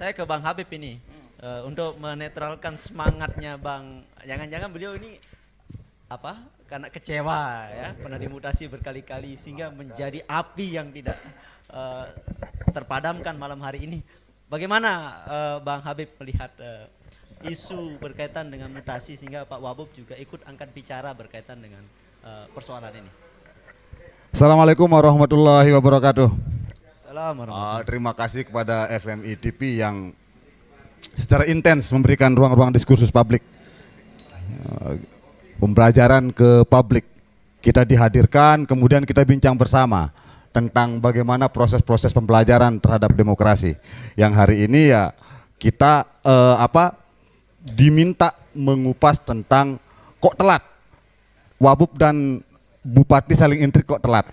Saya ke Bang Habib ini untuk menetralkan semangatnya Bang. Jangan-jangan beliau ini apa? Karena kecewa ya, pernah dimutasi berkali-kali sehingga menjadi api yang tidak terpadamkan malam hari ini. Bagaimana Bang Habib melihat isu berkaitan dengan mutasi sehingga Pak Wabub juga ikut angkat bicara berkaitan dengan persoalan ini? Assalamualaikum warahmatullahi wabarakatuh. Assalamualaikum. Terima kasih kepada FMI TV yang secara intens memberikan ruang-ruang diskursus publik, pembelajaran ke publik. Kita dihadirkan, kemudian kita bincang bersama tentang bagaimana proses-proses pembelajaran terhadap demokrasi. Yang hari ini ya kita diminta mengupas tentang kok telat. Wabub dan Bupati saling intrik kok telat.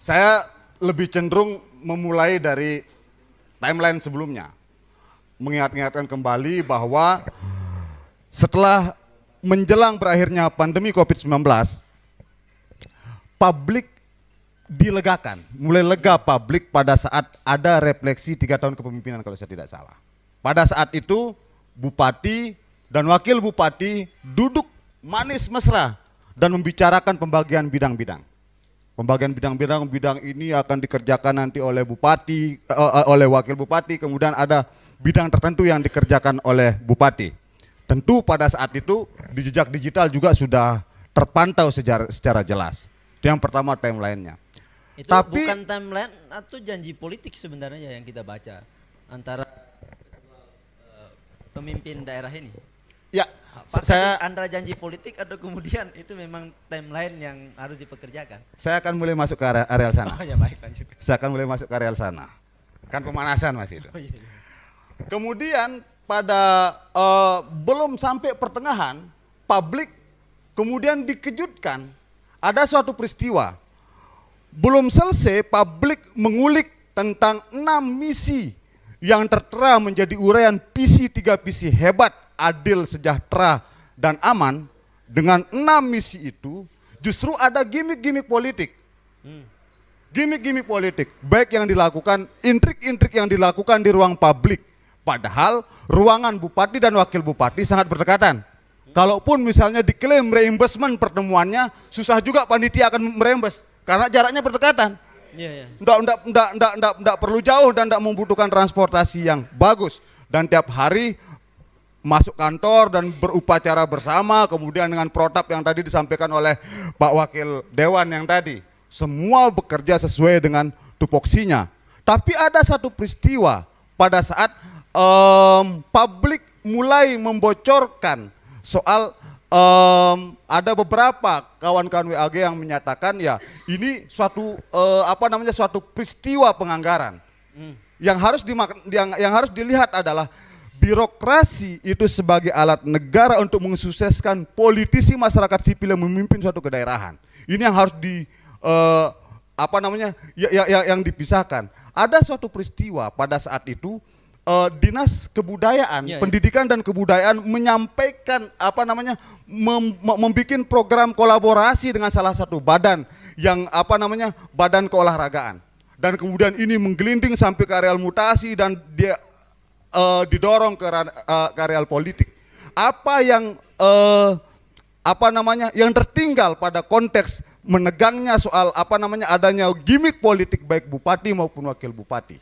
Saya lebih cenderung memulai dari timeline sebelumnya, mengingatkan kembali bahwa setelah menjelang berakhirnya pandemi COVID-19, publik dilegakan, mulai lega publik pada saat ada refleksi 3 tahun kepemimpinan kalau saya tidak salah. Pada saat itu Bupati dan Wakil Bupati duduk manis mesra dan membicarakan pembagian bidang-bidang. Pembagian bidang ini akan dikerjakan nanti oleh Bupati, oleh Wakil Bupati, kemudian ada bidang tertentu yang dikerjakan oleh Bupati. Tentu pada saat itu di jejak digital juga sudah terpantau secara jelas. Itu yang pertama timelinenya. Itu Tapi bukan timeline atau janji politik sebenarnya yang kita baca antara pemimpin daerah ini. ya, Saya antara janji politik atau kemudian itu memang timeline yang harus dipekerjakan. saya akan mulai masuk ke areal sana. Oh ya baik lanjut. Saya akan mulai masuk ke areal sana. Kan pemanasan masih itu. Oh, iya, iya. Kemudian pada belum sampai pertengahan, publik kemudian dikejutkan ada suatu peristiwa. Belum selesai, publik mengulik tentang 6 misi yang tertera menjadi uraian visi 3 visi hebat, adil, sejahtera, dan aman. Dengan 6 misi itu justru ada gimmick-gimmick politik. Gimmick-gimmick politik, baik yang dilakukan, intrik-intrik yang dilakukan di ruang publik. Padahal ruangan Bupati dan Wakil Bupati sangat berdekatan. Kalaupun misalnya diklaim reimbursement pertemuannya, susah juga panitia akan merembes karena jaraknya berdekatan. Iya, iya. Nggak perlu jauh dan nggak membutuhkan transportasi yang bagus. Dan tiap hari masuk kantor dan berupacara bersama, kemudian dengan protap yang tadi disampaikan oleh Pak Wakil Dewan yang tadi. Semua bekerja sesuai dengan tupoksinya. Tapi ada satu peristiwa pada saat publik mulai membocorkan soal ada beberapa kawan-kawan WAG yang menyatakan ya ini suatu suatu peristiwa penganggaran. Yang harus dilihat adalah birokrasi itu sebagai alat negara untuk mensukseskan politisi masyarakat sipil yang memimpin suatu kedaerahan. Ini yang harus yang dipisahkan. Ada suatu peristiwa pada saat itu Dinas Kebudayaan, Pendidikan dan Kebudayaan menyampaikan membuat program kolaborasi dengan salah satu badan yang badan keolahragaan. Dan kemudian ini menggelinding sampai ke areal mutasi dan dia didorong ke areal politik. Apa yang yang tertinggal pada konteks menegangnya soal adanya gimmick politik baik bupati maupun wakil bupati.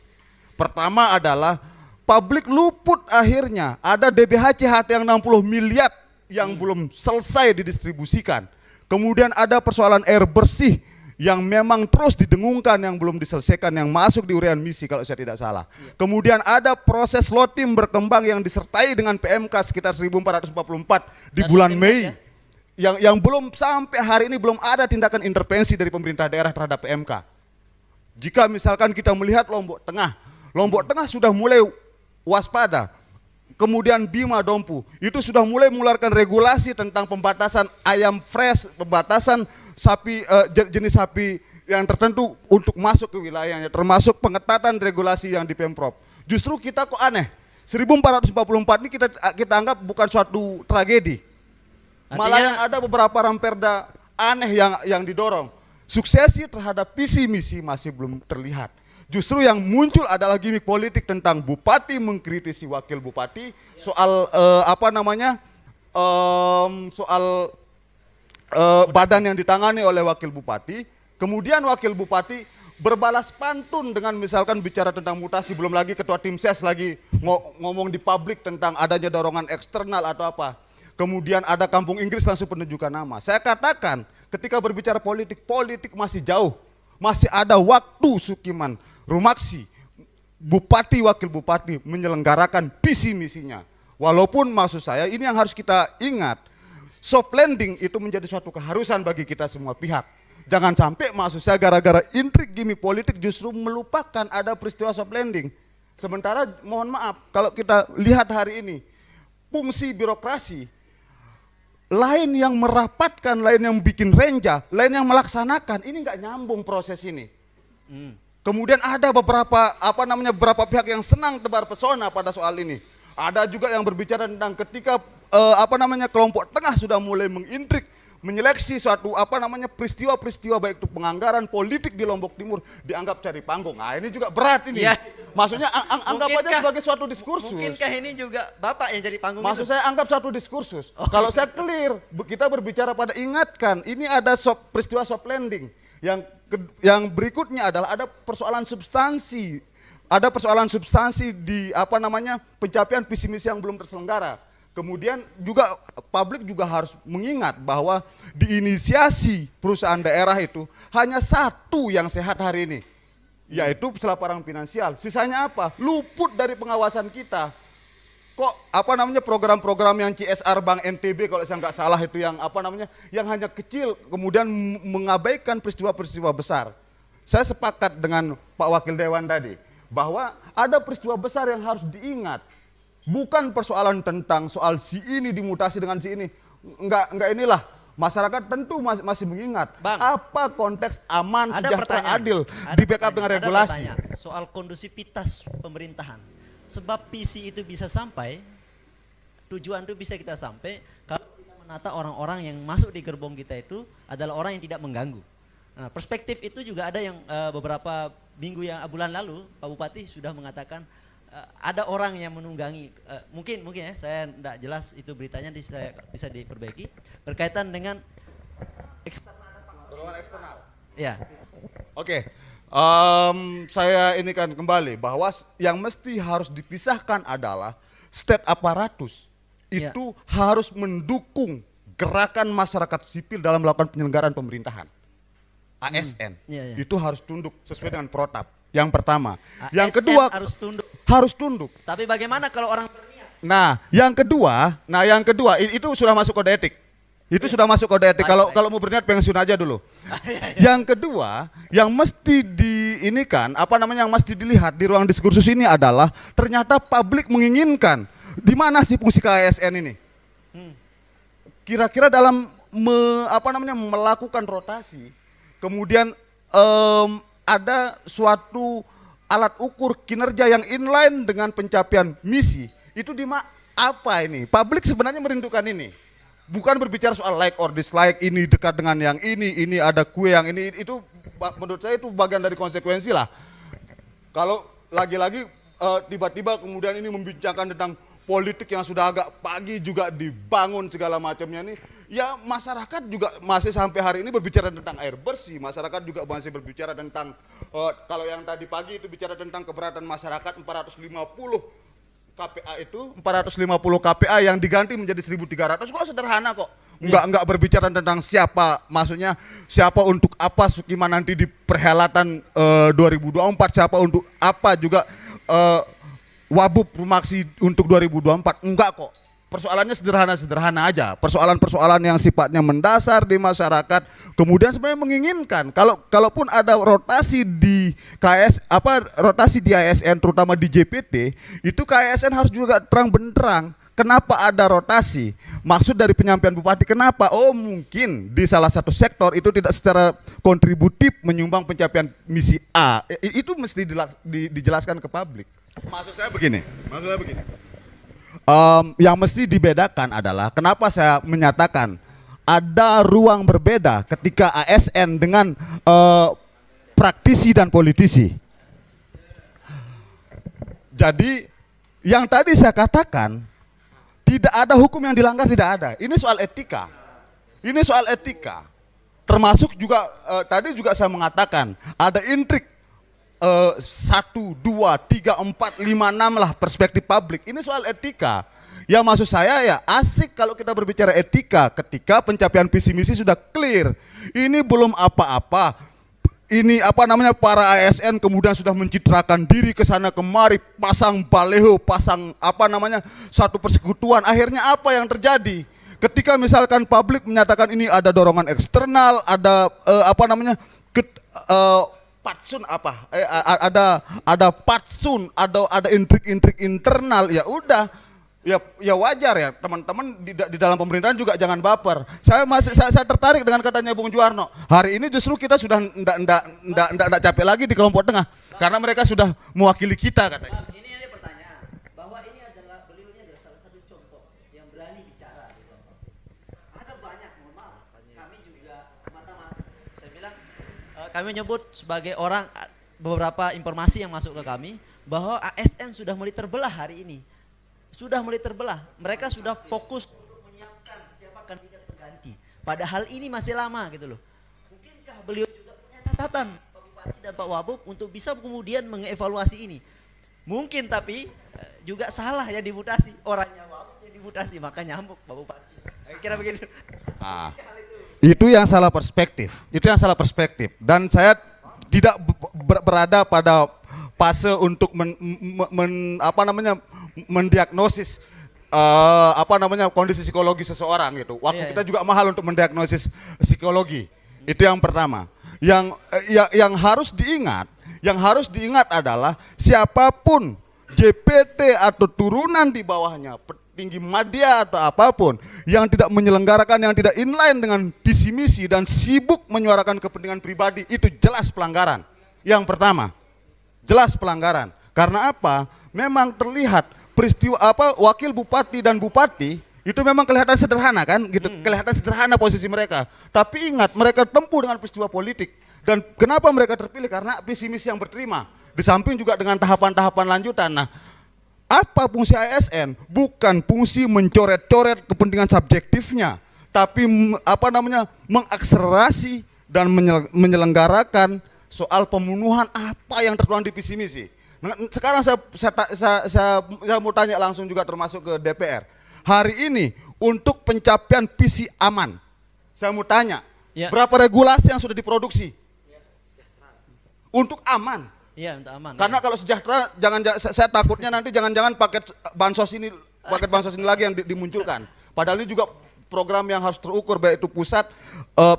Pertama adalah publik luput akhirnya ada DBH-CHT yang 60 miliar yang belum selesai didistribusikan. Kemudian ada persoalan air bersih yang memang terus didengungkan yang belum diselesaikan, yang masuk di uraian misi kalau saya tidak salah. Kemudian ada proses lotim berkembang yang disertai dengan PMK sekitar 1444 di bulan Mei. Yang belum sampai hari ini belum ada tindakan intervensi dari pemerintah daerah terhadap PMK. Jika misalkan kita melihat Lombok Tengah sudah mulai waspada. Kemudian Bima Dompu itu sudah mulai mengeluarkan regulasi tentang pembatasan ayam fresh, pembatasan sapi jenis sapi yang tertentu untuk masuk ke wilayahnya, termasuk pengetatan regulasi yang di Pemprov. Justru kita kok aneh. 1444 ini kita anggap bukan suatu tragedi. Malah yang ada beberapa ramperda aneh yang didorong. Suksesi terhadap visi misi masih belum terlihat. Justru yang muncul adalah gimmick politik tentang bupati mengkritisi wakil bupati soal soal badan yang ditangani oleh wakil bupati. Kemudian wakil bupati berbalas pantun dengan misalkan bicara tentang mutasi, belum lagi ketua tim ses lagi ngomong di publik tentang adanya dorongan eksternal atau apa. Kemudian ada kampung Inggris langsung penunjukan nama. Saya katakan ketika berbicara politik, politik masih jauh. Masih ada waktu Sukiman Rumaksi, bupati wakil bupati menyelenggarakan visi misinya. Walaupun maksud saya ini yang harus kita ingat, soft landing itu menjadi suatu keharusan bagi kita semua pihak. Jangan sampai maksud saya gara-gara intrik gimmick politik justru melupakan ada peristiwa soft landing. Sementara mohon maaf kalau kita lihat hari ini fungsi birokrasi, lain yang merapatkan, lain yang bikin renja, lain yang melaksanakan, ini nggak nyambung proses ini. Kemudian ada beberapa pihak yang senang tebar pesona pada soal ini. Ada juga yang berbicara tentang ketika kelompok tengah sudah mulai mengintrik, menyeleksi suatu peristiwa-peristiwa baik itu penganggaran politik di Lombok Timur dianggap cari panggung. Nah, ini juga berat ini. Ya. Maksudnya anggap aja sebagai suatu diskursus. Mungkinkah ini juga Bapak yang jadi panggung? Maksud saya anggap suatu diskursus. Kalau saya clear, kita berbicara pada ingatkan, ini ada peristiwa soft landing. Yang berikutnya adalah ada persoalan substansi. Ada persoalan substansi di pencapaian visi misi yang belum terselenggara. Kemudian juga publik juga harus mengingat bahwa di inisiasi perusahaan daerah itu hanya satu yang sehat hari ini, yaitu pelaporan finansial. Sisanya apa? Luput dari pengawasan kita. Kok program-program yang CSR Bank NTB kalau saya nggak salah itu yang yang hanya kecil kemudian mengabaikan peristiwa-peristiwa besar. Saya sepakat dengan Pak Wakil Dewan tadi bahwa ada peristiwa besar yang harus diingat. Bukan persoalan tentang soal si ini dimutasi dengan si ini. Enggak inilah. Masyarakat tentu masih mengingat. Bang, apa konteks aman, sejahtera, adil di backup dengan regulasi. Soal kondusivitas pemerintahan. Sebab visi itu bisa sampai, tujuan itu bisa kita sampai kalau kita menata orang-orang yang masuk di gerbong kita itu adalah orang yang tidak mengganggu. Nah, perspektif itu juga ada yang beberapa bulan lalu Pak Bupati sudah mengatakan ada orang yang menunggangi, mungkin ya saya tidak jelas itu beritanya, saya bisa diperbaiki berkaitan dengan dorongan eksternal. Ya. Oke. Saya ini kan kembali bahwa yang mesti harus dipisahkan adalah state aparatus itu harus mendukung gerakan masyarakat sipil dalam melakukan penyelenggaraan pemerintahan. ASN itu harus tunduk sesuai dengan protap. Yang pertama, yang kedua harus tunduk. Tapi bagaimana kalau orang berniat? Nah, yang kedua itu sudah masuk kode etik. Itu sudah masuk kode etik. Kalau mau berniat pensiun aja dulu. Yang kedua, yang mesti yang mesti dilihat di ruang diskursus ini adalah ternyata publik menginginkan di mana sih fungsi KASN ini? Kira-kira dalam melakukan rotasi, kemudian ada suatu alat ukur kinerja yang inline dengan pencapaian misi. Itu apa ini? Publik sebenarnya merindukan ini. Bukan berbicara soal like or dislike, ini dekat dengan yang ini ada kue yang ini. Itu menurut saya itu bagian dari konsekuensi lah. Kalau lagi-lagi tiba-tiba kemudian ini membincangkan tentang politik yang sudah agak pagi juga dibangun segala macamnya ini. Ya masyarakat juga masih sampai hari ini berbicara tentang air bersih, masyarakat juga masih berbicara tentang kalau yang tadi pagi itu bicara tentang keberatan masyarakat 450 KPA itu 450 KPA yang diganti menjadi 1.300 kok sederhana kok. Enggak berbicara tentang siapa, maksudnya siapa untuk apa Sukiman nanti di perhelatan 2024, siapa untuk apa juga Wabub Rumaksi untuk 2024, enggak kok. Persoalannya sederhana aja, persoalan-persoalan yang sifatnya mendasar di masyarakat. Kemudian sebenarnya menginginkan kalaupun ada rotasi di rotasi di ASN terutama di JPT, itu KSN harus juga terang benderang. Kenapa ada rotasi? Maksud dari penyampaian Bupati kenapa? Oh mungkin di salah satu sektor itu tidak secara kontributif menyumbang pencapaian misi A. Itu mesti dijelaskan ke publik. Maksud saya begini. Yang mesti dibedakan adalah kenapa saya menyatakan ada ruang berbeda ketika ASN dengan praktisi dan politisi. Jadi yang tadi saya katakan tidak ada hukum yang dilanggar, tidak ada. ini soal etika termasuk juga tadi juga saya mengatakan ada intrik 1, 2, 3, 4, 5, 6 lah perspektif publik. Ini soal etika. Ya maksud saya ya asik kalau kita berbicara etika ketika pencapaian visi misi sudah clear. Ini belum apa-apa. Ini apa namanya para ASN kemudian sudah mencitrakan diri ke sana kemari, pasang baleho, pasang apa namanya satu persekutuan. Akhirnya apa yang terjadi? Ketika misalkan publik menyatakan ini ada dorongan eksternal, ada apa namanya patsun apa? Ada patsun, ada intrik-intrik internal. Ya udah. Ya wajar ya teman-teman di dalam pemerintahan juga jangan baper. Saya tertarik dengan katanya Bung Juwarno. Hari ini justru kita sudah ndak capek lagi di kelompok tengah karena mereka sudah mewakili kita katanya. Ini ada pertanyaan bahwa ini adalah beliau ini adalah salah satu contoh yang berani bicara di kelompok. Ada banyak mohon maaf. Kami juga mata-mata. Saya bilang kami menyebut sebagai orang beberapa informasi yang masuk ke kami bahwa ASN sudah mulai terbelah hari ini. Sudah mulai terbelah. Mereka sudah fokus untuk menyiapkan siapa kandidat pengganti. Padahal ini masih lama gitu loh. Mungkinkah beliau juga punya catatan Pak Bupati dan Pak Wabub untuk bisa kemudian mengevaluasi ini? Mungkin tapi juga salah ya dimutasi. Orangnya Wabub yang dimutasi maka nyambuk Pak Bupati. Kira begitu. Itu yang salah perspektif. Dan saya tidak berada pada fase untuk mendiagnosis kondisi psikologi seseorang gitu. Waktu kita juga mahal untuk mendiagnosis psikologi. Itu yang pertama. Yang harus diingat adalah siapapun JPT atau turunan di bawahnya, tinggi media atau apapun yang tidak menyelenggarakan, yang tidak inline dengan visi misi dan sibuk menyuarakan kepentingan pribadi, itu jelas pelanggaran. Yang pertama, jelas pelanggaran. Karena apa? Memang terlihat peristiwa wakil bupati dan bupati itu memang kelihatan sederhana kan gitu, kelihatan sederhana posisi mereka. Tapi ingat, mereka tempuh dengan peristiwa politik. Dan kenapa mereka terpilih? Karena visi misi yang berterima. Di samping juga dengan tahapan-tahapan lanjutan. Nah, apa fungsi ASN? Bukan fungsi mencoret-coret kepentingan subjektifnya, tapi mengakselerasi dan menyelenggarakan soal pemenuhan apa yang tertuang di visi misi. Nah, sekarang saya mau tanya langsung juga termasuk ke DPR. Hari ini untuk pencapaian visi aman, saya mau tanya, berapa regulasi yang sudah diproduksi untuk aman? Iya, untuk aman. Karena kalau sejahtera, saya takutnya nanti jangan-jangan paket bansos ini lagi yang dimunculkan. Padahal ini juga program yang harus terukur baik itu pusat,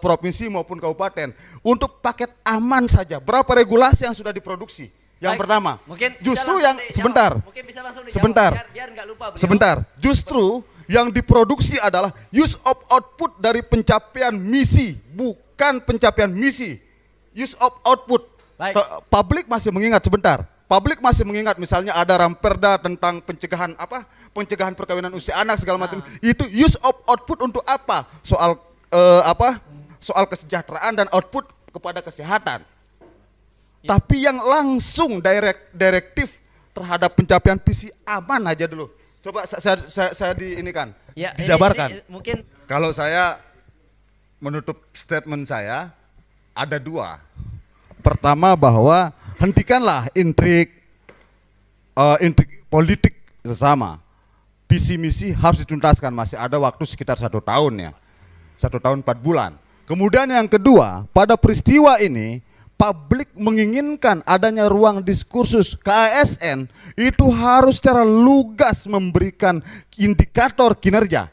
provinsi maupun kabupaten. Untuk paket aman saja, berapa regulasi yang sudah diproduksi? Yang pertama, justru yang sebentar, justru yang diproduksi adalah use of output dari pencapaian misi, bukan pencapaian misi. Use of output. Publik masih mengingat Publik masih mengingat misalnya ada Ramperda tentang pencegahan perkawinan usia anak segala macam. Itu use of output untuk apa? Soal kesejahteraan dan output kepada kesehatan. Tapi yang langsung direktif terhadap pencapaian visi aman aja dulu. Coba saya dijabarkan. Mungkin kalau saya menutup statement saya ada dua. Pertama bahwa hentikanlah intrik politik sesama. Visi misi harus dituntaskan, masih ada waktu sekitar 1 tahun ya. 1 tahun 4 bulan. Kemudian yang kedua, pada peristiwa ini publik menginginkan adanya ruang diskursus ke ASN, itu harus secara lugas memberikan indikator kinerja.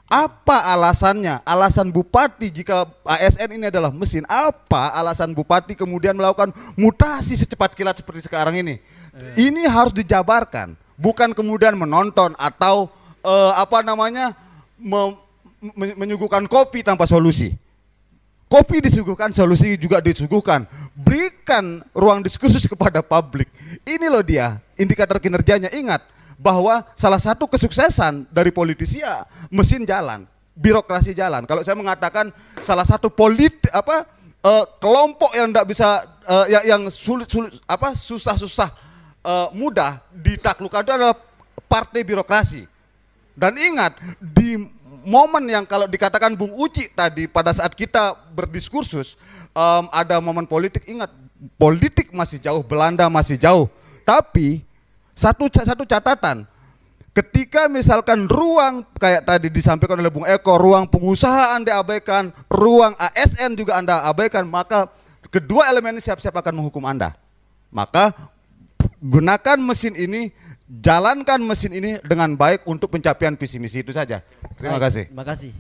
Apa alasannya? Alasan bupati jika ASN ini adalah mesin, apa alasan bupati kemudian melakukan mutasi secepat kilat seperti sekarang ini? Ini harus dijabarkan, bukan kemudian menonton atau menyuguhkan kopi tanpa solusi. Kopi disuguhkan, solusi juga disuguhkan. Berikan ruang diskursus kepada publik. Ini loh dia indikator kinerjanya. Ingat bahwa salah satu kesuksesan dari politisi ya mesin jalan, birokrasi jalan. Kalau saya mengatakan salah satu kelompok yang tidak bisa yang susah-susah mudah ditaklukkan itu adalah partai birokrasi. Dan ingat, di momen yang kalau dikatakan Bung Uci tadi pada saat kita berdiskursus, ada momen politik, ingat, politik masih jauh, Belanda masih jauh. Tapi satu catatan, ketika misalkan ruang kayak tadi disampaikan oleh Bung Eko, ruang pengusaha Anda abaikan, ruang ASN juga Anda abaikan, maka kedua elemen ini siap-siap akan menghukum Anda. Maka gunakan mesin ini, jalankan mesin ini dengan baik untuk pencapaian visi misi itu saja. Terima kasih. Terima kasih.